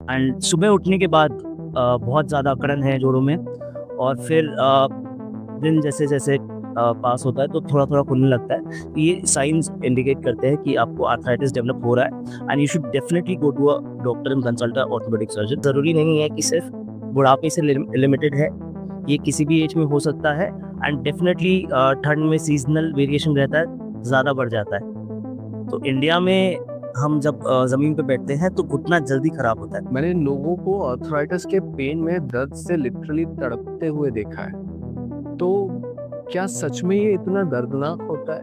And सुबह उठने के बाद बहुत ज़्यादा अकड़न है जोड़ों में। और फिर दिन जैसे जैसे पास होता है तो थोड़ा थोड़ा खुलने लगता है। ये साइंस इंडिकेट करते हैं कि आपको आर्थराइटिस डेवलप हो रहा है and you should definitely go to a doctor and consult a orthopaedic surgeon. ज़रूरी नहीं है कि सिर्फ बुढ़ापे से लिमिटेड है, ये किसी भी एज में हो सकता है। एंड डेफिनेटली ठंड में सीजनल वेरिएशन रहता है, ज़्यादा बढ़ जाता है। तो इंडिया में हम जब ज़मीन पे बैठते हैं तो घुटना जल्दी खराब होता है। मैंने लोगों को आर्थराइटिस के पेन में दर्द से लिटरली तड़पते हुए देखा है। तो क्या सच में ये इतना दर्दनाक होता है?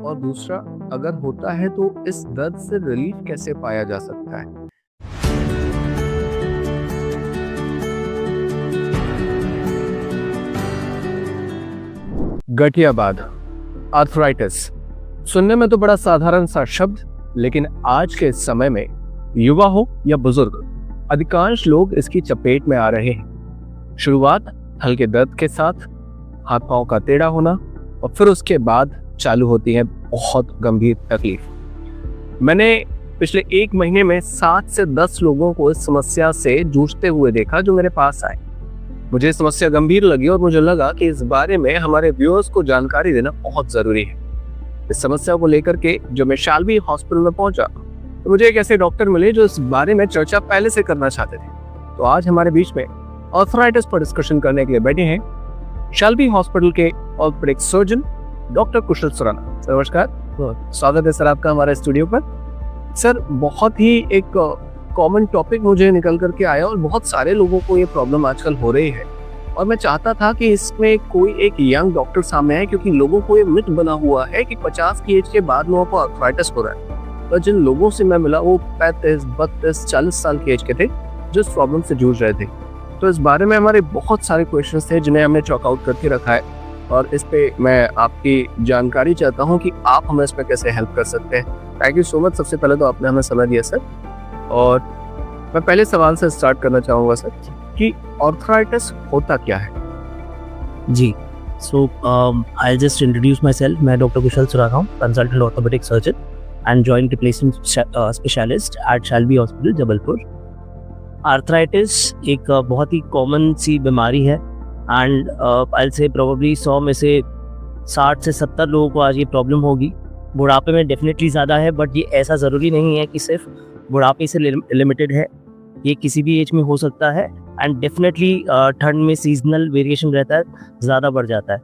और दूसरा, अगर होता है तो इस दर्द से रिलीफ कैसे पाया जा सकता है? गठियाबाद, आर्थराइटिस सुनने में तो बड़ा साधारण सा शब्द, लेकिन आज के समय में युवा हो या बुजुर्ग, अधिकांश लोग इसकी चपेट में आ रहे हैं। शुरुआत हल्के दर्द के साथ, हाथ पांव का टेढ़ा होना, और फिर उसके बाद चालू होती है बहुत गंभीर तकलीफ। मैंने पिछले 1 महीने में 7 से 10 लोगों को इस समस्या से जूझते हुए देखा जो मेरे पास आए। मुझे समस्या गंभीर लगी और मुझे लगा कि इस बारे में हमारे व्यूअर्स को जानकारी देना बहुत जरूरी है। इस समस्या को लेकर के जब मैं शाल्बी हॉस्पिटल में पहुंचा तो मुझे एक ऐसे डॉक्टर मिले जो इस बारे में चर्चा पहले से करना चाहते थे। तो आज हमारे बीच में आर्थराइटिस पर डिस्कशन करने के लिए बैठे हैं शाल्बी हॉस्पिटल के orthopaedic surgeon doctor Kushal Surana. Sir नमस्कार, स्वागत है सर आपका हमारे स्टूडियो पर। सर, बहुत ही एक कॉमन टॉपिक मुझे निकल करके आया और बहुत सारे लोगों को ये प्रॉब्लम आजकल हो रही है, और मैं चाहता था कि इसमें कोई एक यंग डॉक्टर सामने आए, क्योंकि लोगों को ये मिथ बना हुआ है कि 50 की एज के बाद लोगों को आर्थराइटिस हो रहा है। और जिन लोगों से मैं मिला वो 35, 32, 40 साल की एज के थे जो इस प्रॉब्लम से जूझ रहे थे। तो इस बारे में हमारे बहुत सारे क्वेश्चंस थे जिन्हें हमने चॉकआउट करके रखा है, और इस पे मैं आपकी जानकारी चाहता हूँ कि आप हमें इसमें कैसे हेल्प कर सकते हैं। Thank you so much. सबसे पहले तो आपने हमें समय दिया सर, और मैं पहले सवाल से स्टार्ट करना चाहूँगा सर कि आर्थराइटिस होता क्या है? जी, so I just introduce myself. मैं डॉक्टर कुशल सुराना हूँ, consultant orthopaedic surgeon and joint replacement specialist at Shalby hospital Jabalpur. Arthritis एक बहुत ही कॉमन सी बीमारी है एंड आई से प्रोबेबली 100 में से 60 से 70 लोगों को आज ये प्रॉब्लम होगी। बुढ़ापे में डेफिनेटली ज़्यादा है, बट ये ऐसा ज़रूरी नहीं है कि सिर्फ बुढ़ापे से लिमिटेड है, ये किसी भी एज में हो सकता है। एंड डेफिनेटली ठंड में सीजनल वेरिएशन रहता है, ज़्यादा बढ़ जाता है।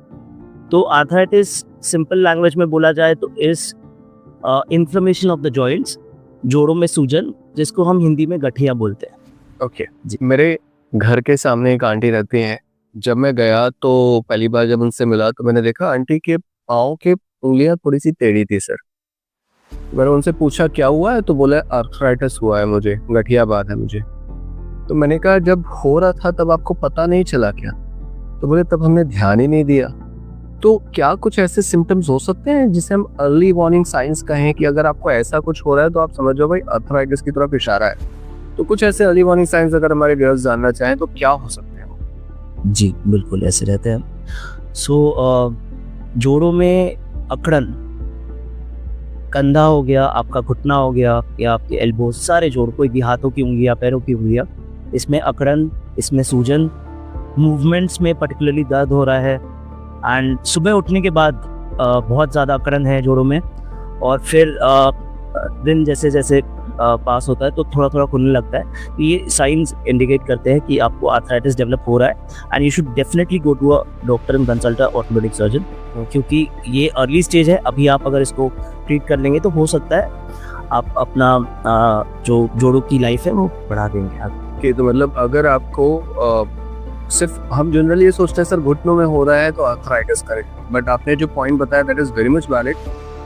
तो आर्थराइटिस सिंपल लैंग्वेज में बोला जाए तो इस इन्फ्लेमेशन ऑफ द जॉइंट्स, जोड़ों में सूजन, जिसको हम हिंदी में गठिया बोलते हैं। ओके जी। मेरे घर के सामने एक आंटी रहती हैं। जब मैं गया तो पहली बार जब उनसे मिला तो मैंने देखा आंटी के पाँव के उंगलियां थोड़ी सी टेढ़ी थी सर। मैंने उनसे पूछा क्या हुआ है, तो बोला आर्थराइटिस हुआ है मुझे, गठियाबाद है मुझे। तो मैंने कहा जब हो रहा था तब आपको पता नहीं चला क्या? तो बोले तब हमने ध्यान ही नहीं दिया। तो क्या कुछ ऐसे सिम्टम्स हो सकते हैं जिसे हम अर्ली वार्निंग साइंस कहें कि अगर आपको ऐसा कुछ हो रहा है तो आप समझो भाई आर्थराइटिस की तरफ इशारा है? तो कुछ ऐसे अर्ली वार्निंग साइंस अगर हमारे व्यूअर्स जानना चाहें तो क्या हो सकते हैं? जी बिल्कुल, ऐसे रहते हैं। सो जोड़ों में अकड़न, कंधा हो गया, आपका घुटना हो गया, या आपके एल्बो, सारे जोड़, कोई भी हाथों की उंगलियां, पैरों की उंगलियां, इसमें अकड़न, इसमें सूजन, मूवमेंट्स में पर्टिकुलरली दर्द हो रहा है। एंड सुबह उठने के बाद बहुत ज़्यादा अकड़न है जोड़ों में, और फिर दिन जैसे जैसे पास होता है तो थोड़ा थोड़ा खुलने लगता है। ये साइंस इंडिकेट करते हैं कि आपको आर्थराइटिस डेवलप हो रहा है and you should definitely go to a doctor and consult a orthopaedic surgeon, क्योंकि ये अर्ली स्टेज है। अभी आप अगर इसको ट्रीट कर लेंगे तो हो सकता है आप अपना जो जोड़ों की लाइफ है वो बढ़ा देंगे। कि तो मतलब अगर आपको सिर्फ हम जनरली ये सोचते हैं सर घुटनों में हो रहा है तो आर्थराइटिस करें, बट आपने जो पॉइंट बताया that is very much valid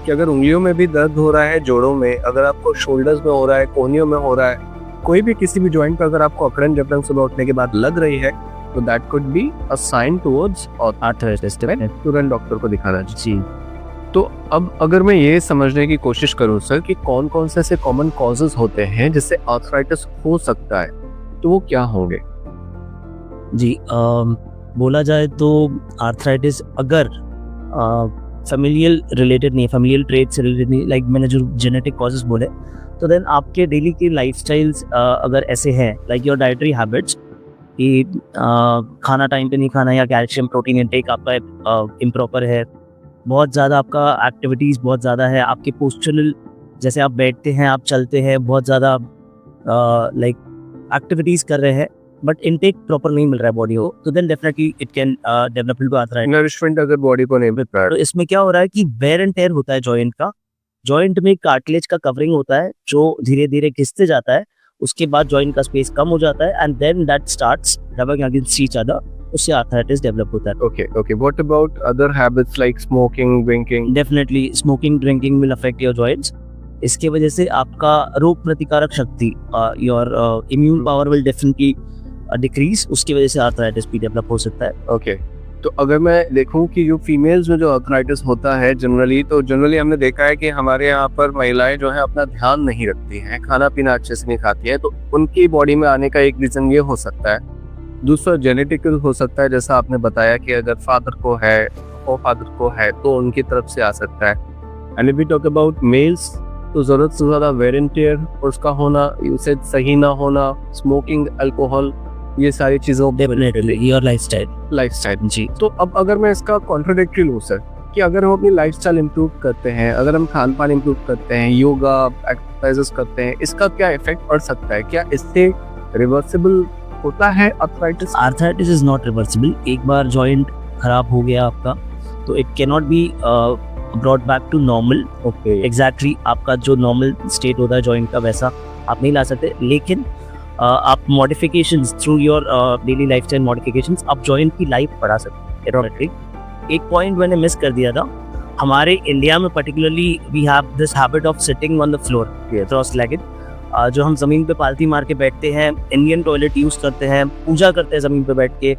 कि अगर उंगलियों में भी दर्द हो रहा है, जोड़ों में, अगर आपको शोल्डर्स में हो रहा है, कोहनियों में हो रहा है, कोई भी किसी भी जॉइंट पर अगर आपको अकड़न जब सुबह उठने के बाद लग रही है तो that could be a sign towards arthritis, तुरंत डॉक्टर को दिखाना चाहिए। तो अब अगर मैं ये समझने की कोशिश करूं सर कि कौन कौन से ऐसे कॉमन कॉजेज होते हैं जिससे आर्थराइटिस हो सकता है, तो वो क्या होंगे? जी, बोला जाए तो आर्थराइटिस अगर फैमिलियल रिलेटेड नहीं, फैमिलियल ट्रेट से रिलेटेड नहीं, लाइक मैंने जो जेनेटिक कॉजेज बोले, तो देन आपके डेली की लाइफस्टाइल्स अगर ऐसे हैं लाइक योर डाइटरी हैबिट्स कि खाना टाइम पे नहीं खाना या कैल्शियम प्रोटीन इंटेक आपका इम्प्रॉपर है, बहुत ज़्यादा आपका एक्टिविटीज़ बहुत ज़्यादा है, आपके पोस्चरल जैसे आप बैठते हैं, आप चलते हैं, बहुत ज़्यादा लाइक एक्टिविटीज़ कर रहे हैं बट इनटेक प्रॉपर नहीं मिल रहा है बॉडी को, तो then definitely it can develop into arthritis. Nourishment अगर बॉडी को नहीं मिल रहा तो है, इसमें क्या हो रहा है कि वेयर एंड टेयर होता है जॉइंट का, जॉइंट में कार्टिलेज का कवरिंग होता है जो धीरे धीरे घिसते जाता है, उसके बाद जॉइंट का स्पेस कम हो जाता है and then that starts rubbing against each other, उससे आर्थराइटिस डेवलप होता है। okay, what about other habits like smoking, drinking? Definitely smoking drinking will affect your joints. इसके वजह से आपका रोग प्रतिकारक शक्ति your immune power will definitely decrease, उसकी वजह से आर्थराइटिस भी डेवलप हो सकता है। ओके, तो अगर मैं देखूं कि जो फीमेल्स में जो आर्थराइटिस होता है जनरली हमने देखा है कि हमारे यहाँ पर महिलाएं जो है अपना ध्यान नहीं रखती हैं, खाना पीना अच्छे से नहीं खाती हैं, तो उनकी बॉडी में आने का एक रीजन ये हो सकता है। दूसरा जेनेटिकल हो सकता है, जैसा आपने बताया कि अगर फादर को है और फादर को है तो उनकी तरफ से आ सकता है। And if we talk about males, तो जरूरत से ज्यादा वेयर एंड टेयर और उसका होना, उसे सही ना होना, स्मोकिंग, अल्कोहल, ये सारी चीजों डेफिनेटली योर लाइफस्टाइल जी। तो अब अगर मैं इसका कॉन्ट्राडिक्टरी लूँ सर, कि अगर हम अपनी लाइफस्टाइल इंप्रूव करते हैं, अगर हम खान पान इंप्रूव करते हैं, योगा एक्सरसाइजेस करते हैं, इसका क्या इफेक्ट पड़ सकता है? क्या इससे रिवर्सिबल होता है arthritis? Arthritis is not reversible. एक बार जॉइंट खराब हो गया आपका तो it can not be brought back to normal. Okay, exactly आपका जो नॉर्मल स्टेट होता है जॉइंट का वैसा आप नहीं ला सकते, लेकिन आप modifications through your daily lifestyle modifications आप जॉइंट की लाइफ बढ़ा सकते हैं डेफिनेटली। एक पॉइंट मैंने मिस कर दिया था, हमारे इंडिया में particularly we have this habit of sitting on the floor cross legged, जो हम ज़मीन पे पालती मार के बैठते हैं, इंडियन टॉयलेट यूज़ करते हैं, पूजा करते हैं ज़मीन पे बैठ के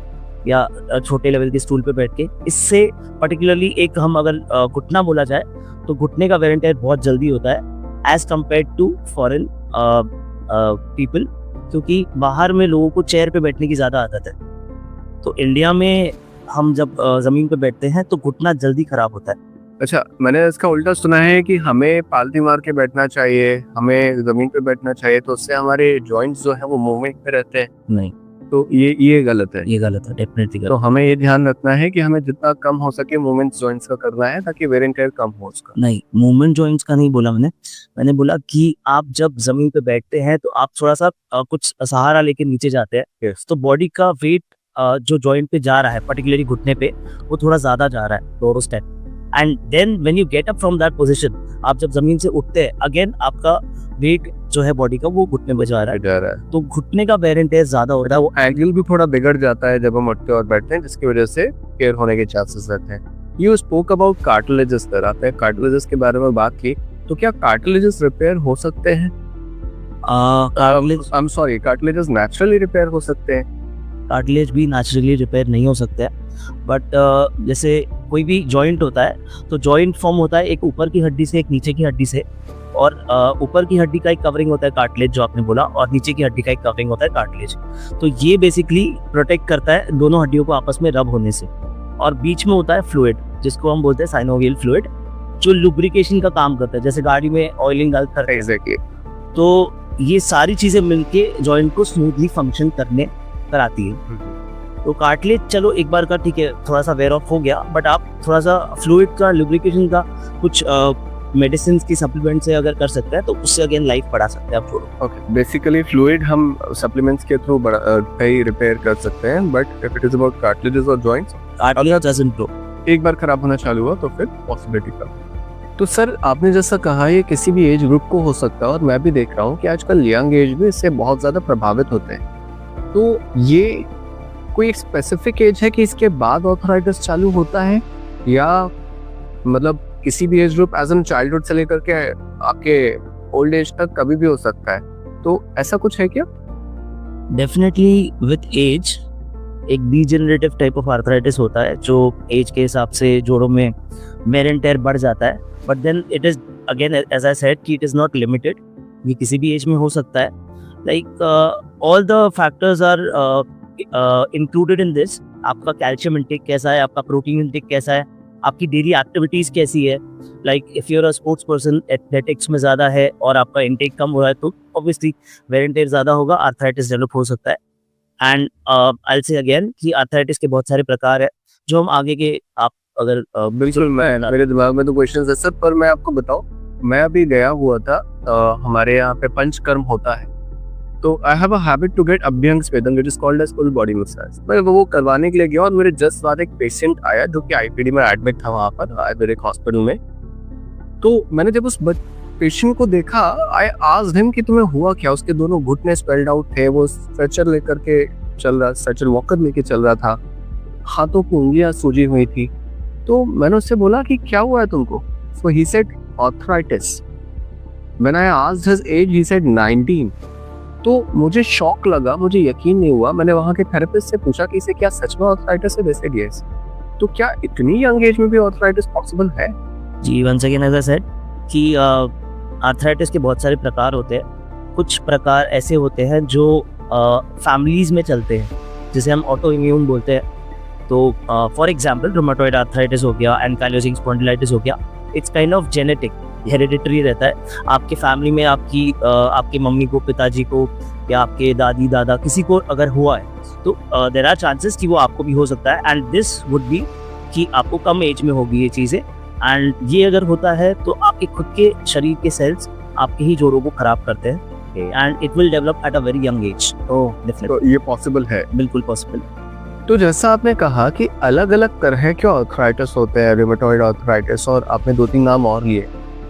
या छोटे लेवल के स्टूल पे बैठ के। इससे पर्टिकुलरली एक हम अगर घुटना बोला जाए तो घुटने का वेयर एंड टेयर बहुत जल्दी होता है as compare to foreign people, क्योंकि बाहर में लोगों को चेयर पे बैठने की ज़्यादा आदत है। तो इंडिया में हम जब ज़मीन पे बैठते हैं तो घुटना जल्दी खराब होता है। अच्छा, मैंने इसका उल्टा सुना है कि हमें पालती मार के बैठना चाहिए, हमें जमीन पे बैठना चाहिए, तो उससे हमारे जॉइंट्स जो है वो मूवमेंट में रहते हैं। नहीं, तो ये गलत है। ये गलत है, डेफिनेटली तो गलत। हमें ये ध्यान रखना है कि हमें जितना कम हो सके मूवमेंट जॉइंट्स का करना है, ताकि वेयर एंड टेयर कम हो उसका। नहीं, मूवमेंट जॉइंट्स का नहीं बोला मैंने बोला कि आप जब जमीन पे बैठते हैं तो आप थोड़ा सा कुछ सहारा लेके नीचे जाते हैं, Yes. तो बॉडी का वेट जो जॉइंट पे जा रहा है पर्टिकुलरली घुटने पे, वो थोड़ा ज्यादा जा रहा है टोरो स्टेप, and then when you get up from that position, आप जब जमीन से उठते हैं अगेन आपका वेट जो है बॉडी का वो घुटने पे जा रहा है, तो घुटने का वेयर एंड टेयर ज्यादा होता है। वो एंगल भी थोड़ा बिगड़ जाता है जब हम उठते और बैठते हैं, जिसकी वजह से टेयर होने के चांसेस रहते हैं। You spoke about cartilages sir, आपने कार्टिलेजेस के बारे में बात की, तो क्या कार्टिलेजेस रिपेयर हो सकते हैं? I am sorry, cartilages naturally repair हो सकते हैं? कार्टिलेज भी नेचुरली रिपेयर नहीं हो सकता है, बट जैसे कोई भी जॉइंट होता है तो जॉइंट फॉर्म होता है एक ऊपर की हड्डी से, एक नीचे की हड्डी से, और ऊपर की हड्डी का एक कवरिंग होता है कार्टिलेज जो आपने बोला, और नीचे की हड्डी का एक कवरिंग होता है कार्टिलेज। तो ये बेसिकली प्रोटेक्ट करता है दोनों हड्डियों को आपस में रब होने से, और बीच में होता है फ्लूइड जिसको हम बोलते हैं साइनोवियल फ्लूइड, जो लुब्रिकेशन का काम करता है, जैसे गाड़ी में ऑयलिंग करते हैं। Exactly. तो ये सारी चीजें मिलके जॉइंट को स्मूथली फंक्शन करने कराती है। तो कार्टिलेज चलो एक बार का ठीक है, थोड़ा सा वेयर ऑफ हो गया, बट आप थोड़ा सा फ्लूइड का, लुब्रिकेशन का कुछ मेडिसिन की सप्लीमेंट से अगर कर सकते हैं तो उससे अगेन लाइफ बढ़ा सकते हैं आप थोड़ा। ओके, बेसिकली फ्लूइड हम सप्लीमेंट्स के थ्रू कई रिपेयर कर सकते हैं, but if it is about cartilages और जॉइंट्स, कार्टिलेज डजंट ग्रो। एक बार खराब होना चालू हुआ तो फिर पॉसिबिलिटी कम। तो सर आपने जैसा कहा ये किसी भी एज ग्रुप को हो सकता है, और मैं भी देख रहा हूँ कि आजकल यंग एज में इससे बहुत ज़्यादा प्रभावित होते हैं। तो ये कोई स्पेसिफिक एज है कि इसके बाद आर्थराइटिस चालू होता है, या मतलब किसी भी age group as an childhood से लेकर के आपके ओल्ड एज तक कभी भी हो सकता है? तो ऐसा कुछ है क्या? डेफिनेटली विद एज एक डीजेनरेटिव टाइप ऑफ आर्थराइटिस होता है, जो एज के हिसाब से जोड़ों में वेयर एंड टेयर बढ़ जाता है, but then it is again as I said कि इट इज नॉट लिमिटेड, ये किसी भी एज में हो सकता है। Like all the factors are included in this. आपका कैल्शियम इंटेक कैसा है, आपका प्रोटीन इंटेक कैसा है, आपकी डेली एक्टिविटीज़ कैसी है, like if you are a sports person, athletics में ज़्यादा है और आपका इंटेक कम हो रहा है तो ऑब्वियसली वेयर एंड टेयर ज़्यादा होगा, आर्थराइटिस डेवलप हो सकता है। एंड आई विल से अगेन कि आर्थराइटिस के बहुत सारे प्रकार है जो हम आगे के आप अगर बिल्कुल, मैं मेरे दिमाग में तो क्वेश्चंस है सर, पर मैं आपको बताऊं, मैं अभी गया हुआ था, हमारे यहाँ पे पंचकर्म होता है, तो I have a habit to get abhyanga swedana which is called as full body massage. मैं वो करवाने के लिए गया और मेरे जस्ट बाद एक पेशेंट आया जो कि आईपीडी में एडमिट था वहाँ पर आयुर्वेदिक हॉस्पिटल में। तो मैंने जब उस पेशेंट को देखा, आई आस्क्ड हिम कि तुम्हें हुआ क्या। उसके दोनों घुटने स्पेल्ड आउट थे, वो स्ट्रेचर लेकर के चल रहा, स्ट्रेचर वॉकर लेके चल रहा था, हाथों की उंगलियां सूजी हुई थी। तो मैंने उससे बोला कि क्या हुआ है तुमको? So he said arthritis. When I asked his age, he said 19. तो मुझे शॉक लगा, मुझे यकीन नहीं हुआ। मैंने वहाँ के थेरेपिस्ट से पूछा कि इसे क्या सच में आर्थराइटिस है? They said yes. तो क्या इतनी यंग एज में भी आर्थराइटिस पॉसिबल है? जी, once again as I said कि आर्थराइटिस के बहुत सारे प्रकार होते हैं। कुछ प्रकार ऐसे होते हैं जो फैमिलीज में चलते हैं, जिसे हम ऑटो इम्यून बोलते हैं। तो फॉर एग्जांपल रूमेटॉइड आर्थराइटिस हो गया, एंकाइलोजिंग स्पॉन्डिलाइटिस हो गया, it's kind of genetic, hereditary रहता है। आपके फैमिली में आपकी मम्मी को, पिताजी को या आपके दादी दादा किसी को अगर हुआ है तो देयर आर चांसेस कि वो आपको भी हो सकता है। एंड दिस वुड बी कि आपको कम एज में होगी ये चीज़ें। एंड ये अगर होता है तो आपके खुद के शरीर के सेल्स आपके ही जोड़ों को खराब करते हैं and it will develop at a very young age. तो डेफिनेटली ये पॉसिबल है, बिल्कुल पॉसिबल। तो जैसा आपने कहा कि अलग अलग तरह के आर्थराइटिस होते हैं, रूमेटॉइड आर्थराइटिस, और आपने 2-3 नाम और लिए,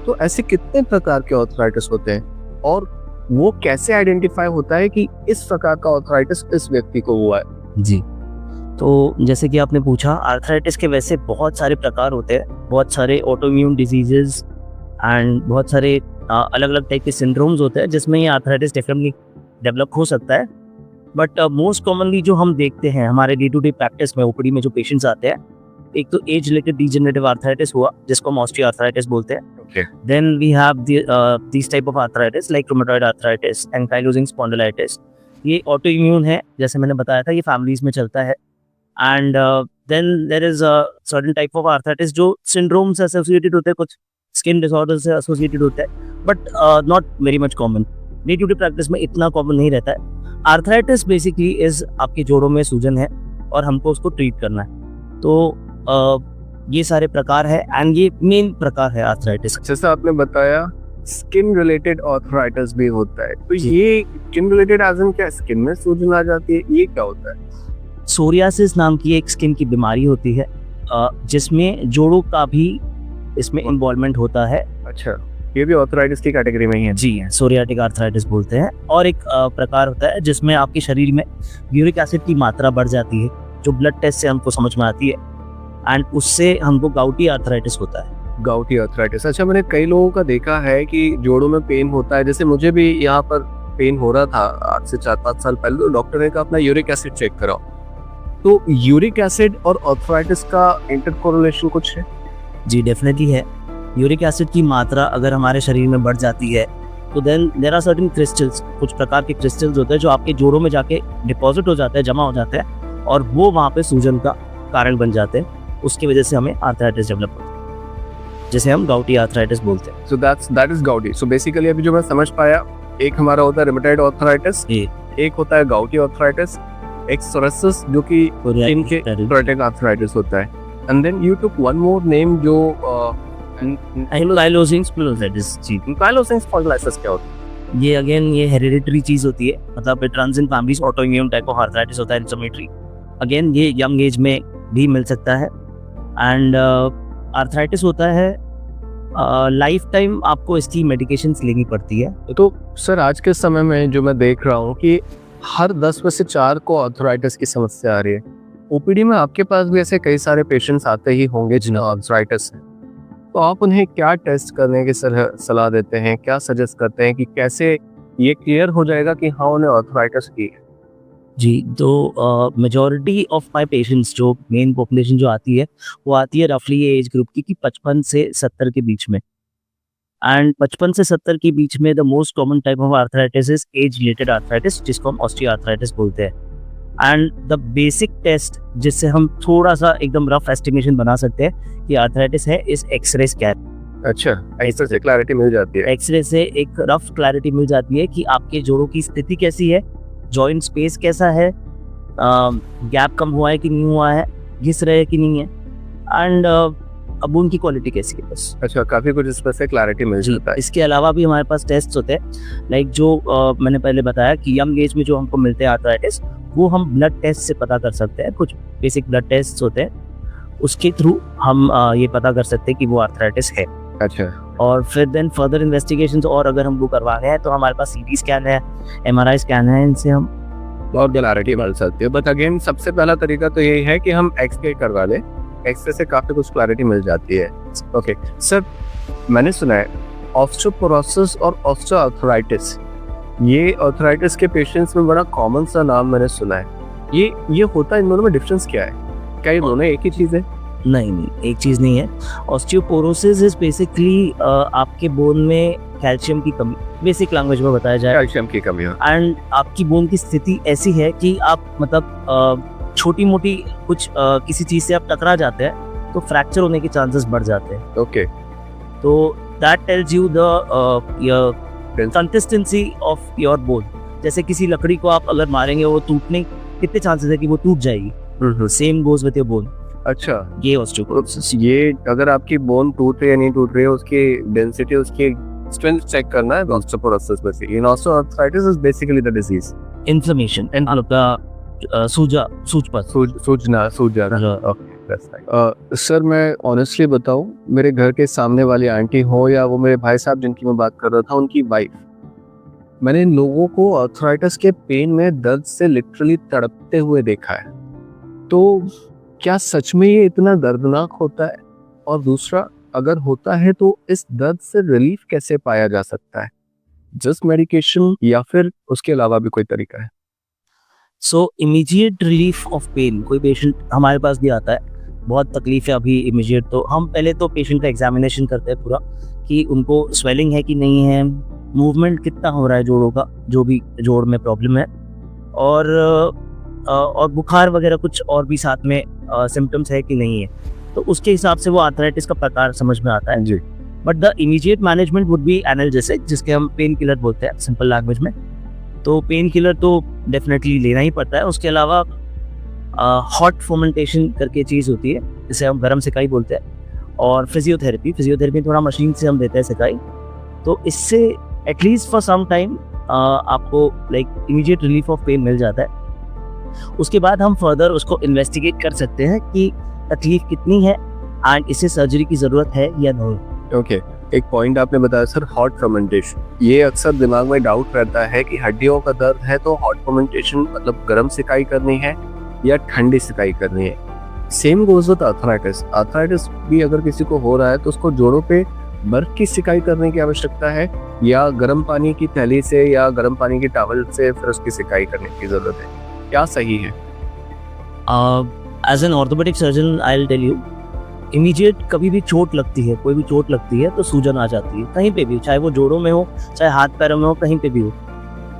तो ऐसे कितने प्रकार के आर्थराइटिस होते हैं और वो कैसे आइडेंटिफाई होता है कि इस प्रकार का आर्थराइटिस इस व्यक्ति को हुआ है? जी, तो जैसे कि आपने पूछा, आर्थराइटिस के वैसे बहुत सारे प्रकार होते हैं, बहुत सारे ऑटोइम्यून डिजीजेस एंड बहुत सारे अलग अलग टाइप के सिंड्रोम्स होते हैं जिसमें ये आर्थराइटिस डेफिनेटली डेवलप हो सकता है। बट मोस्ट कॉमनली जो हम देखते हैं हमारे डे टू डे प्रैक्टिस में, ओपीडी में जो पेशेंट्स आते हैं, एक तो एज रिलेटेड डीजेनरेटिव आर्थराइटिस हुआ जिसको हम ऑस्टियोआर्थराइटिस बोलते हैं। Then we have this type of arthritis like rheumatoid arthritis, ankylosing spondylitis. ये ऑटो इम्यून है, जैसे मैंने बताया था, ये फैमिलीज में चलता है। And then there is a certain type of arthritis जो सिंड्रोम से एसोसिएटेड होते हैं, कुछ स्किन डिसऑर्डर से एसोसिएटेड होता है, but not very much common. Day to day practice में इतना कॉमन नहीं रहता है। आर्थराइटिस बेसिकली इज आपके जोड़ों में सूजन है और हमको उसको ट्रीट करना है। तो ये सारे प्रकार है एंड ये मेन प्रकार है आर्थराइटिस। जैसा आपने बताया स्किन रिलेटेड आर्थराइटिस भी होता है, तो ये स्किन रिलेटेड एज इन क्या, स्किन में सूजन आ जाती है, ये क्या होता है? सोरियासिस नाम की एक स्किन की बीमारी होती है जिसमें जोड़ों का भी इसमें इन्वॉल्वमेंट होता है। अच्छा, ये भी आर्थराइटिस की कैटेगरी में ही है? जी, सोरियाटिक आर्थराइटिस बोलते हैं। और एक प्रकार होता है जिसमें आपके शरीर में यूरिक एसिड की मात्रा बढ़ जाती है, जो ब्लड टेस्ट से हमको समझ में आती है, एंड उससे हमको गाउटी आर्थराइटिस होता है। गाउटी आर्थराइटिस। अच्छा, मैंने कई लोगों का देखा है कि जोड़ों में पेन होता है, जैसे मुझे भी यहाँ पर पेन हो रहा था आज से 4-5 साल पहले, तो डॉक्टर ने कहा अपना यूरिक एसिड चेक कराओ। तो यूरिक एसिड और आर्थराइटिस का इंटरकोरिलेशन कुछ है? जी, डेफिनेटली है। यूरिक एसिड की मात्रा अगर हमारे शरीर में बढ़ जाती है तो then there are certain crystals, कुछ प्रकार के क्रिस्टल्स होते हैं जो आपके जोड़ों में जाके डिपॉजिट हो जाते हैं, जमा हो जाते हैं, और वो वहाँ पे सूजन का कारण बन जाते हैं। उसकी वजह से हमें आर्थराइटिस डेवलप होता है, जिसे हम गाउटी आर्थराइटिस बोलते हैं। So that is gouty. So basically अभी जो मैं समझ पाया, एक हमारा होता है रूमेटॉइड आर्थराइटिस, एक होता है गाउटी आर्थराइटिस, एक सोरियासिस जो कि इनके सोरियाटिक आर्थराइटिस होता है, and then you took one more name जो एंकाइलोजिंग स्पॉन्डिलाइटिस। जी, एंकाइलोजिंग स्पॉन्डिलाइटिस क्या होता है? ये अगेन ये हेरिडिटरी चीज होती है, मतलब it runs in families. Autoimmune type of arthritis होता है, इन्फ्लेमेटरी। अगेन ये यंग एज में भी मिल सकता है एंड आर्थराइटिस होता है लाइफ टाइम आपको इसकी मेडिकेशंस लेनी पड़ती है। तो सर आज के समय में जो मैं देख रहा हूँ कि हर 10 में से 4 को आर्थराइटिस की समस्या आ रही है। ओपीडी में आपके पास भी ऐसे कई सारे पेशेंट्स आते ही होंगे जिन्हें आर्थराइटिस है, तो आप उन्हें क्या टेस्ट करने की सलाह देते हैं, क्या सजेस्ट करते हैं कि कैसे ये क्लियर हो जाएगा कि हाँ उन्हें आर्थराइटिस की है? जी, तो मेजॉरिटी ऑफ माय पेशेंट्स, जो मेन पॉपुलेशन जो आती है, वो आती है रफली ये एज ग्रुप की कि 55 से 70 के बीच में। एंड 55 से 70 के बीच में the most common type of arthritis is age related arthritis, जिसको हम ऑस्टियोआर्थराइटिस बोलते हैं। एंड द बेसिक टेस्ट जिससे हम थोड़ा सा एकदम रफ एस्टिमेशन बना सकते हैं कि आर्थराइटिस है इस एक्सरे स्कैन। अच्छा, एक्सरे से क्लैरिटी मिल जाती है। एक्सरे से एक रफ क्लैरिटी मिल जाती है कि आपके जोड़ों की स्थिति कैसी है, जॉइंट स्पेस कैसा है, गैप कम हुआ है कि नहीं हुआ है, घिस रहे हैं कि नहीं है, एंड बोन की क्वालिटी कैसी है बस। अच्छा, काफी कुछ इसमें से क्लैरिटी मिल जाता है। इसके अलावा भी हमारे पास टेस्ट होते हैं, लाइक जो मैंने पहले बताया कि यंग एज में जो हमको मिलते हैं आर्थराइटिस, वो हम ब्लड टेस्ट से पता कर सकते हैं। कुछ बेसिक ब्लड टेस्ट होते हैं, उसके थ्रू हम ये पता कर सकते हैं कि वो आर्थराइटिस है। अच्छा, और फिर देन फर्दर इन्वेस्टिगेशंस और अगर हम वो करवाने हैं तो हमारे पास सीटी स्कैन है, एमआरआई स्कैन है, इनसे हम बहुत क्लैरिटी मिल सकती है। बट अगेन सबसे पहला तरीका तो यही है कि हम एक्सरे करवा लें। एक्सरे से काफी कुछ क्लैरिटी मिल जाती है। ओके सर, मैंने सुना है ऑस्टियोपोरोसिस और ऑस्टियोआर्थराइटिस, ये आर्थराइटिस के पेशेंट्स में बड़ा कॉमन सा नाम मैंने सुना है। ये होता है, इन दोनों में डिफरेंस क्या है? क्या ये दोनों एक ही चीज है? नहीं, एक चीज़ नहीं है। ऑस्टियोपोरोसिस इज बेसिकली आपके बोन में कैल्शियम की कमी, बेसिक लैंग्वेज में बताया जाए, कैल्शियम की कमी है। एंड आपकी बोन की स्थिति ऐसी है कि आप मतलब छोटी मोटी कुछ किसी चीज़ से आप टकरा जाते हैं तो फ्रैक्चर होने के चांसेस बढ़ जाते हैं। ओके, तो that tells you the consistency of your bone. जैसे किसी लकड़ी को आप अगर मारेंगे, वो टूटने कितने चांसेस है कि वो टूट जाएगी। Same goes with your bone. अच्छा, ये ऑस्टियोपोरोसिस। ये अगर आपकी बोन टूट रही है नहीं टूट रही है, उसकी डेंसिटी, उसकी स्ट्रेंथ चेक करना है ऑस्टियोपोरोसिस में से। In osteoarthritis is basically the disease inflammation and सूजना। सर, मैं ऑनेस्टली बताऊं, मेरे घर के सामने वाली आंटी हो या वो मेरे भाई साहब जिनकी मैं बात कर रहा था, उनकी वाइफ, मैंने इन लोगों को आर्थराइटिस के पेन में दर्द से लिटरली तड़पते हुए देखा है। तो क्या सच में ये इतना दर्दनाक होता है? और दूसरा, अगर होता है तो इस दर्द से रिलीफ कैसे पाया जा सकता है? जस्ट मेडिकेशन या फिर उसके अलावा भी कोई तरीका है? सो इमीडिएट रिलीफ ऑफ पेन, कोई पेशेंट हमारे पास भी आता है, बहुत तकलीफ है अभी इमीडिएट, तो हम पहले तो पेशेंट का एग्जामिनेशन करते हैं पूरा कि उनको स्वेलिंग है कि नहीं है, मूवमेंट कितना हो रहा है जोड़ों का, जो भी जोड़ में प्रॉब्लम है, और बुखार वगैरह कुछ और भी साथ में सिम्टम्स है कि नहीं है, तो उसके हिसाब से वो आर्थराइटिस का प्रकार समझ में आता है जी। But the immediate management would be analgesic, जिसके हम पेन किलर बोलते हैं सिंपल लैंग्वेज में। तो पेन किलर तो डेफिनेटली लेना ही पड़ता है। उसके अलावा हॉट फर्मेंटेशन करके चीज़ होती है, जिसे हम गर्म सिकाई बोलते हैं, और फिजियोथेरेपी थोड़ा मशीन से हम देते हैं सिकाई, तो इससे एटलीस्ट फॉर सम टाइम आपको like immediate relief of pain मिल जाता है। उसके बाद हम फर्दर उसको इन्वेस्टिगेट कर सकते हैं कि तकलीफ कितनी है एंड इसे सर्जरी की ज़रूरत है या नहीं। ओके, एक पॉइंट आपने बताया सर, हॉट फर्मेंटेशन। ये अक्सर दिमाग में डाउट रहता है कि हड्डियों का दर्द है तो हॉट फर्मेंटेशन मतलब गर्म सिकाई करनी है या ठंडी सिकाई करनी है। Same goes with arthritis. Arthritis भी अगर किसी को हो रहा है तो उसको जोड़ों पे बर्फ की सिकाई करने की आवश्यकता है या गर्म पानी की थैली से या गर्म पानी की टॉवल से फिर उसकी सिकाई करने की जरूरत है? क्या सही है? As an orthopaedic surgeon I will tell you, immediate कभी भी चोट लगती है, कोई भी चोट लगती है तो सूजन आ जाती है, कहीं पे भी, चाहे वो जोड़ों में हो, चाहे हाथ पैरों में हो, कहीं पे भी हो।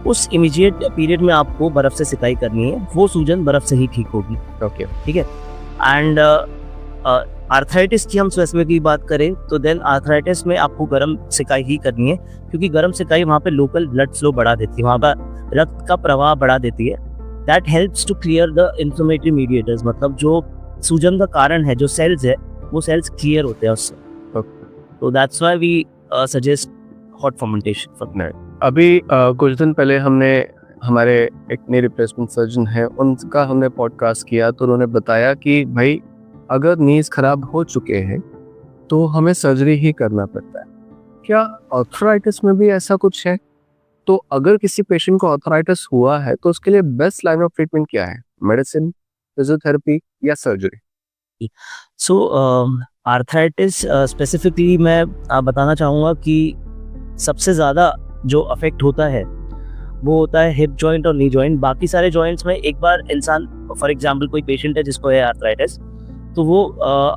उस इमीडिएट पीरियड में आपको बर्फ से सिकाई करनी है, वो सूजन बर्फ से ही ठीक होगी। ओके, ठीक है। एंड आर्थराइटिस की हम स्पेसिफिकली बात करें तो देन आर्थराइटिस में आपको गर्म सिकाई ही करनी है, क्योंकि गर्म सिकाई वहाँ पे लोकल ब्लड फ्लो बढ़ा देती है, वहाँ पर रक्त का प्रवाह बढ़ा देती है। That helps to clear the inflammatory mediators, मतलब जो सूजन का कारण है, जो सेल्स है, वो सेल्स क्लियर होते हैं उससे। तो that's why we suggest hot fermentation for that. अभी कुछ दिन पहले हमने हमारे एक नी रिप्लेसमेंट सर्जन है, उनका हमने पॉडकास्ट किया, तो उन्होंने बताया कि भाई अगर नीज खराब हो चुके हैं तो हमें सर्जरी ही करना पड़ता है। क्या आर्थराइटिस में भी ऐसा कुछ है? तो अगर किसी पेशेंट को आर्थराइटिस हुआ है तो उसके लिए बेस्ट लाइन ऑफ ट्रीटमेंट क्या है? मेडिसिन, फिजियोथेरेपी या सर्जरी? सो आर्थराइटिस स्पेसिफिकली मैं बताना चाहूँगा कि सबसे ज़्यादा जो अफेक्ट होता है वो होता है हिप जॉइंट और नी जॉइंट। बाकी सारे जॉइंट्स में एक बार इंसान, फॉर एग्जांपल कोई पेशेंट है जिसको है आर्थराइटिस, तो वो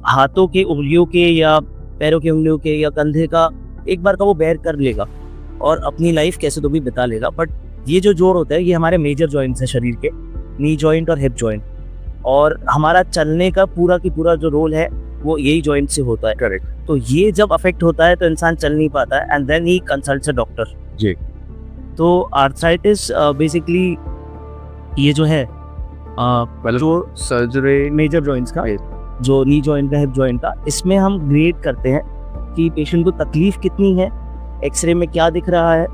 हाथों के उंगलियों के या पैरों के उंगलियों के या कंधे का एक बार का वो बेयर कर लेगा और अपनी लाइफ कैसे तो भी बिता लेगा। बट ये जो जोड़ होता है, ये हमारे मेजर जॉइंट्स हैं शरीर के, नी जॉइंट और हिप जॉइंट, और हमारा चलने का पूरा की पूरा जो रोल है वो यही जॉइंट से होता है। करेक्ट। तो ये जब अफेक्ट होता है तो इंसान चल नहीं पाता है, and then he consults a doctor. जी। तो आर्थराइटिस बेसिकली ये जो है जो सर्जरी मेजर जॉइंट्स का, जो नी जॉइंट का, हिप जॉइंट का, इसमें हम ग्रेड करते हैं कि पेशेंट को तकलीफ कितनी है, एक्सरे में क्या दिख रहा है,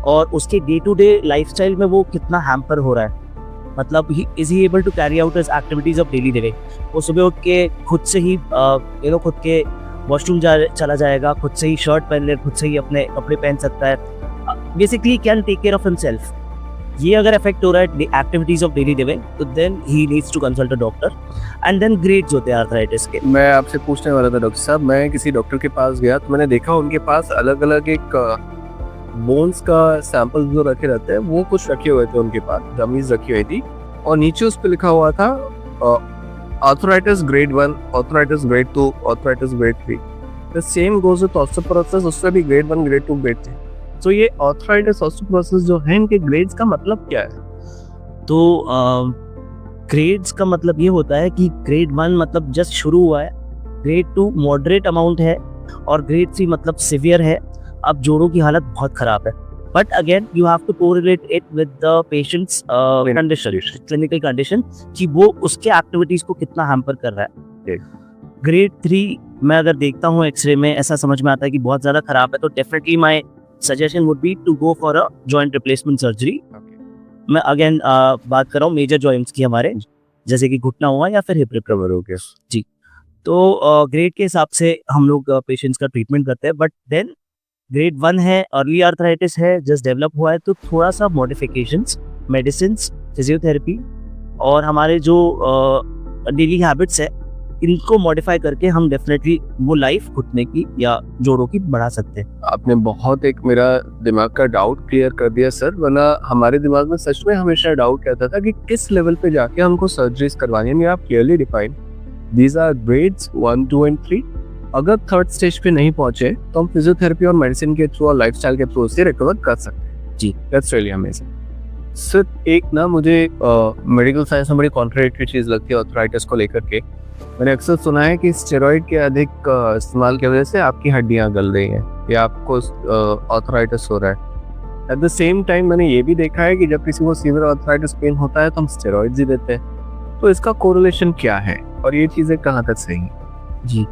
और उसके डे टू डे लाइफस्टाइल में वो कितना हैम्पर हो रहा है। मतलब is he able to carry out his activities of daily living. वो सुबह उठ के खुद से ही खुद के वॉशरूम चला जाएगा, खुद से ही शर्ट पहन ले, खुद से ही अपने कपड़े पहन सकता है, basically can take care of himself. ये अगर इफेक्ट हो रहा है एक्टिविटीज ऑफ डेली लिविंग, तो then he needs to consult a doctor. And then grades होते हैं आर्थराइटिस के। मैं आपसे पूछने वाला था डॉक्टर साहब, मैं किसी डॉक्टर के पास गया तो मैंने देखा उनके पास अलग अलग एक बोन्स का सैंपल जो रखे रहते हैं वो कुछ रखे हुए थे उनके पास, डमीज रखी हुई थी, और नीचे उस पर लिखा हुआ था arthritis grade 1, arthritis grade 2, arthritis grade 3। The same goes with osteoporosis, उसमें भी ग्रेड 1, ग्रेड 2, ग्रेड 3। तो ये आर्थराइटिस ऑस्टियोपोरोसिस जो है, इनके ग्रेड्स का मतलब क्या है? तो ग्रेड्स का मतलब ये होता है कि ग्रेड 1 मतलब जस्ट शुरू हुआ है, ग्रेड 2 मॉडरेट अमाउंट है, और ग्रेड 3 मतलब सिवियर है, अब जोड़ों की हालत बहुत खराब है। But again you have to correlate it with the patient's condition, clinical condition, कि वो उसके एक्टिविटीज को कितना हैम्पर कर रहा है। ग्रेड 3 मैं अगर देखता हूँ एक्सरे में, ऐसा समझ में आता है कि बहुत ज़्यादा खराब है, तो definitely my suggestion would be to go for a joint replacement surgery. मैं अगेन बात कर रहा हूँ मेजर जॉइंट्स की हमारे, जैसे कि घुटना हुआ या फिर हिप रिकवर हो गया जी। तो ग्रेड के हिसाब से हम लोग पेशेंट्स का ट्रीटमेंट करते हैं। बट देन ग्रेड 1 है, अर्ली आर्थराइटिस है, जस्ट डेवलप हुआ है, तो थोड़ा सा मॉडिफिकेशंस, मेडिसिन्स, फिजियोथेरेपी और हमारे जो डेली हैबिट्स है, इनको मॉडिफाई करके हम डेफिनेटली वो लाइफ घुटने की या जोड़ों की बढ़ा सकते हैं। आपने बहुत एक मेरा दिमाग का डाउट क्लियर कर दिया सर, वरना हमारे दिमाग में सच में हमेशा डाउट रहता था कि किस लेवल पे जाके हमको सर्जरीज करवानी है। आप clearly define these are grades 1, 2 and 3। अगर थर्ड स्टेज पे नहीं पहुंचे तो हम फिजियोथेरेपी और मेडिसिन के थ्रू और लाइफस्टाइल के थ्रू से रिकवर कर सकते हैं। जी, दैट्स रियली अमेजिंग सर। एक ना मुझे मेडिकल साइंस में बड़ी कॉन्ट्राडिक्टरी चीज लगती है आर्थराइटिस को लेकर के। मैंने अक्सर सुना है कि स्टेरॉइड के अधिक इस्तेमाल की वजह से आपकी हड्डियां गल रही हैं या आपको आर्थराइटिस हो रहा है। एट द सेम टाइम मैंने ये भी देखा है कि जब किसी को सीवियर आर्थराइटिस पेन होता है तो हम स्टेरॉइड्स ही देते हैं। तो इसका कोरिलेशन क्या है और ये चीज़ें कहाँ तक सही हैं? जी,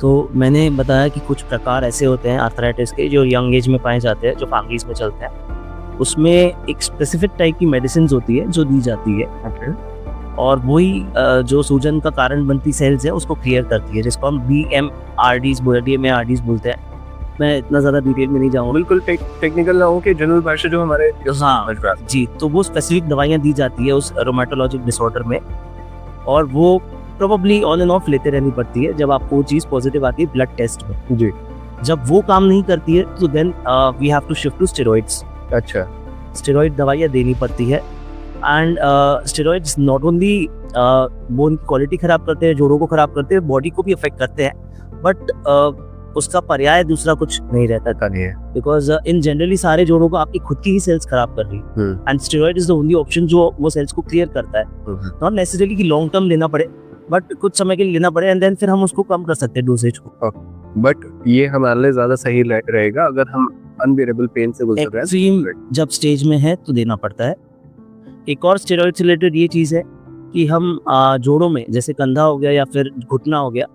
तो मैंने बताया कि कुछ प्रकार ऐसे होते हैं आर्थराइटिस के जो यंग एज में पाए जाते हैं, जो फैमिलीज में चलते हैं। उसमें एक स्पेसिफिक टाइप की मेडिसिन होती है जो दी जाती है, और वही जो सूजन का कारण बनती सेल्स है उसको क्लियर करती है, जिसको हम DMARDs बोलते हैं। मैं इतना ज़्यादा डिटेल में नहीं जाऊँगा, बिल्कुल टेक्निकल ना हो कि जनरल भाषा जो हमारे हाँ जी। तो वो स्पेसिफिक दवाइयाँ दी जाती है उस रोमेटोलॉजिक डिसऑर्डर में, और वो प्रोबेबली ऑन एंड ऑफ लेते रहनी पड़ती है जब आपको वो चीज़ पॉजिटिव आती है ब्लड टेस्ट में। जी, जब वो काम नहीं करती है तो then we have to shift to steroids. अच्छा, स्टेरॉइड दवाइयाँ देनी पड़ती है। And steroids not only bone की क्वालिटी खराब करते हैं, जोड़ों को खराब करते हैं, बॉडी को भी अफेक्ट करते हैं, बट उसका पर्याय दूसरा कुछ नहीं रहता नहीं है, बिकॉज इन जनरली सारे जोड़ों को आपकी खुद की ही सेल्स खराब कर रही है, and steroid is the only option जो वो सेल्स को क्लियर करता है। नॉट नेसेसरली कि लॉन्ग टर्म लेना पड़े, बट कुछ समय के लिए लेना पड़े, एंड देन फिर हम उसको कम कर सकते हैं डोसेज को। बट ये हमारे लिए ज्यादा सही रहेगा अगर हम अनबियरेबल पेन से गुजर रहे हैं। एक्सट्रीम जब स्टेज में है तो देना पड़ता है। एक और स्टेरॉइड से रिलेटेड ये चीज़ है कि हम जोड़ों में, जैसे कंधा हो गया या फिर घुटना हो गया,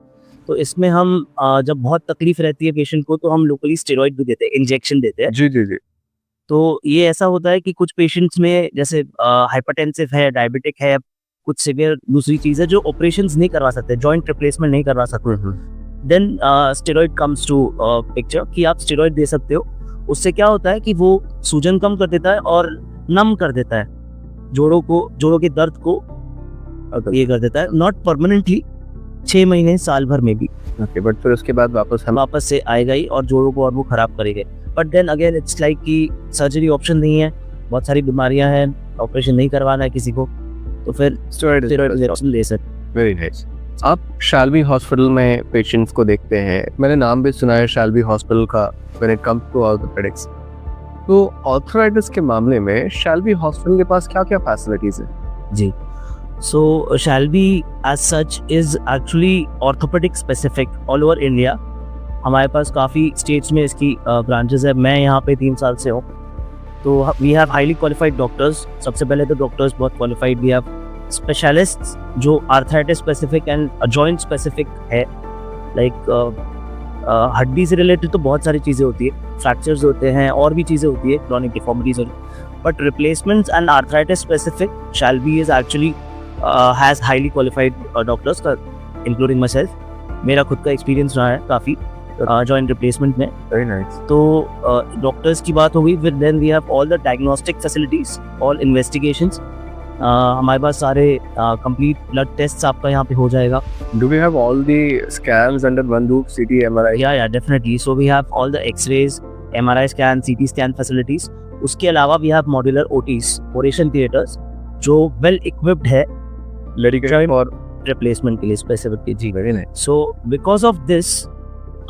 तो इसमें हम जब बहुत तकलीफ रहती है पेशेंट को तो हम लोकली स्टेरॉइड भी देते हैं, इंजेक्शन देते हैं। जी जी जी। तो ये ऐसा होता है कि कुछ पेशेंट्स में जैसे हाइपरटेंसिव है, डायबिटिक है, कुछ सीवियर दूसरी चीज़ है जो ऑपरेशंस नहीं करवा सकते, जॉइंट रिप्लेसमेंट नहीं करवा सकते, then steroid comes to picture कि आप स्टेरॉइड दे सकते हो। उससे क्या होता है कि वो सूजन कम कर देता है और नम कर देता है जोड़ों को, जोड़ों के दर्द को ये कर देता है, नॉट परमानेंटली, 6 महीने साल भर में भी। ओके, बट फिर उसके बाद वापस से आएगा ही और जोड़ों को और वो खराब करेगा। But then again it's like कि सर्जरी ऑप्शन नहीं है, बहुत सारी बीमारियां हैं, ऑपरेशन नहीं करवाना है किसी को, तो फिर स्टेरॉइड ऑप्शन ले सकते। Very nice. आप शाल्वी हॉस्पिटल में पेशेंट्स को देखते हैं, मैंने नाम भी सुना है शाल्वी हॉस्पिटल का when it comes to orthopaedics. तो आर्थराइटिस के मामले में शाल्वी हॉस्पिटल के पास क्या क्या फैसिलिटीज है? जी। So Shalby as such is actually orthopedic specific all over India. हमारे पास काफ़ी स्टेट्स में इसकी ब्रांचेस है। मैं यहाँ पे 3 साल से हूँ। तो we have highly qualified doctors. सबसे पहले तो डॉक्टर्स बहुत क्वालिफाइड, वी हैव स्पेशलिस्ट्स जो arthritis specific and joint specific है। लाइक हड्डी से रिलेटेड तो बहुत सारी चीज़ें होती है, फ्रैक्चर्स होते हैं और भी चीज़ें होती है, क्रॉनिक डिफॉर्मिटीज होती है, but replacements and arthritis specific Shalby is actually has highly qualified doctors का, इंक्लूडिंग माई सेल्फ। मेरा खुद का एक्सपीरियंस रहा है काफ़ी जॉइंट रिप्लेसमेंट में। Very nice. तो डॉक्टर्स की बात हो गई, फिर then we have all the diagnostic facilities, all investigations. हमारे पास सारे कंप्लीट ब्लड टेस्ट आपका यहाँ पे हो जाएगा। Do we have all the scans under one roof, CT, MRI? या definitely. So we have all the x-rays, MRI scan, CT scan facilities. उसके अलावा we have modular OTs, operation theatres, जो well equipped है Dedicated for replacement के लिए specifically. जी। very nice. So because of this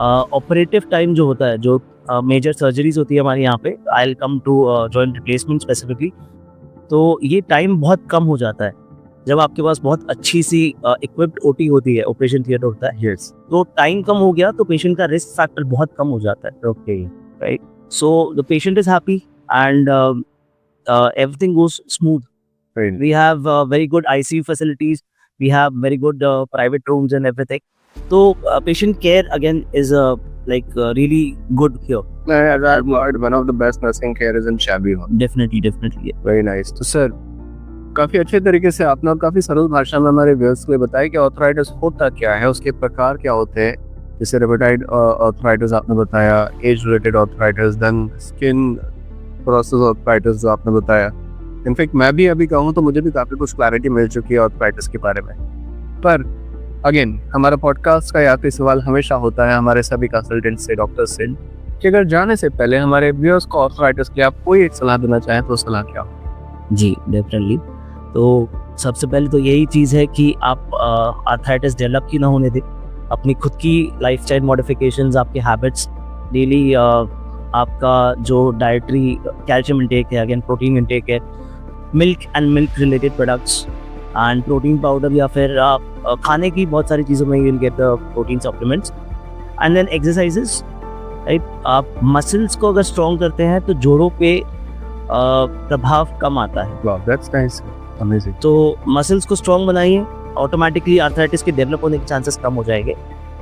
operative time जो होता है, जो मेजर सर्जरीज होती है हमारे यहाँ पे, I will come to joint replacement specifically, तो ये टाइम बहुत कम हो जाता है जब आपके पास बहुत अच्छी सी इक्विप्ड OT होती है, ऑपरेशन थिएटर होता है। Yes. तो टाइम कम हो गया तो पेशेंट का रिस्क फैक्टर बहुत कम हो जाता है। Okay. Right. So the patient is happy and everything goes smooth. Very nice. We have very good ICU facilities. We have very good private rooms and everything. So patient care again is really good here. I've heard one of the best nursing care is in Shalby. Definitely. Yeah. Very nice. तो sir काफी अच्छे तरीके से आपने और काफी सरल भाषा में हमारे व्यूअर्स को बताया कि ऑर्थराइटिस होता क्या है, उसके प्रकार क्या होते हैं। जैसे रेमेटॉइड ऑर्थराइटिस आपने बताया, age related arthritis, then skin process arthritis जो आपने बताया। इनफैक्ट मैं भी अभी कहूँ तो मुझे भी काफी कुछ क्लैरिटी मिल चुकी है ऑर्थराइटिस के बारे में। पर अगेन हमारा पॉडकास्ट का आखिरी सवाल हमेशा होता है हमारे सभी कंसल्टेंट से, डॉक्टर से, कि अगर जाने से पहले हमारे व्यूअर्स को ऑर्थराइटिस के लिए आप कोई एक सलाह देना चाहें तो सलाह क्या हो? जी डेफिनेटली। तो सबसे पहले तो यही चीज़ है कि आप आर्थराइटिस डेवलप ही ना होने दें। अपनी खुद की लाइफस्टाइल मॉडिफिकेशंस, आपके हैबिट्स, डेली आपका जो डाइटरी कैल्शियम इंटेक है, अगेन प्रोटीन इंटेक है, milk and milk related products and protein powder, या फिर खाने की बहुत सारी चीज़ों में you will get the protein supplements and then exercises. Right. आप मसल्स को अगर स्ट्रॉन्ग करते हैं तो जोड़ों पे प्रभाव कम आता है। वाह, दैट्स नाइस, अमेजिंग। तो मसल्स को स्ट्रॉन्ग बनाइए, ऑटोमेटिकली आर्थराइटिस के डेवलप होने के चांसेस कम हो जाएंगे।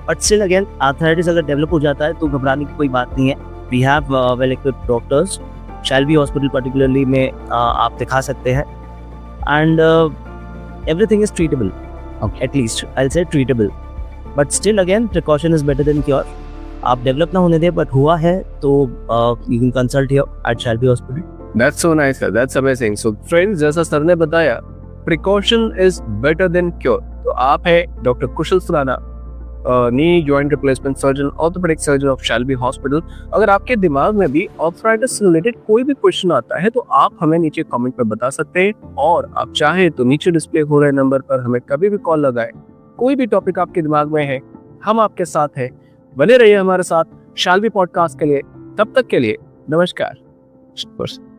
बट स्टिल अगेन आर्थराइटिस अगर डेवलप हो जाता है तो घबराने की कोई बात नहीं है। We have well equipped doctors. Shalby hospital particularly में आप दिखा सकते हैं and everything is treatable, at least I will say treatable, but still again precaution is better than cure. आप डेवलप ना होने दें, बट हुआ है तो you can consult here at Shalby hospital. That's so nice, sir. That's amazing. So friends, जैसा sir ने बताया, precaution is better than cure. तो आप है doctor Kushal Surana, knee joint replacement surgeon, orthopaedic surgeon of Shalby hospital. अगर आपके दिमाग में भी ऑर्थराइटिस से रिलेटेड कोई भी क्वेश्चन आता है तो आप हमें नीचे कमेंट पर बता सकते हैं, और आप चाहे तो नीचे डिस्प्ले हो रहे नंबर पर हमें कभी भी कॉल लगाएं। कोई भी टॉपिक आपके दिमाग में है, हम आपके साथ हैं। बने रहिए हमारे साथ Shalby पॉडकास्ट के लिए। तब तक के लिए नमस्कार।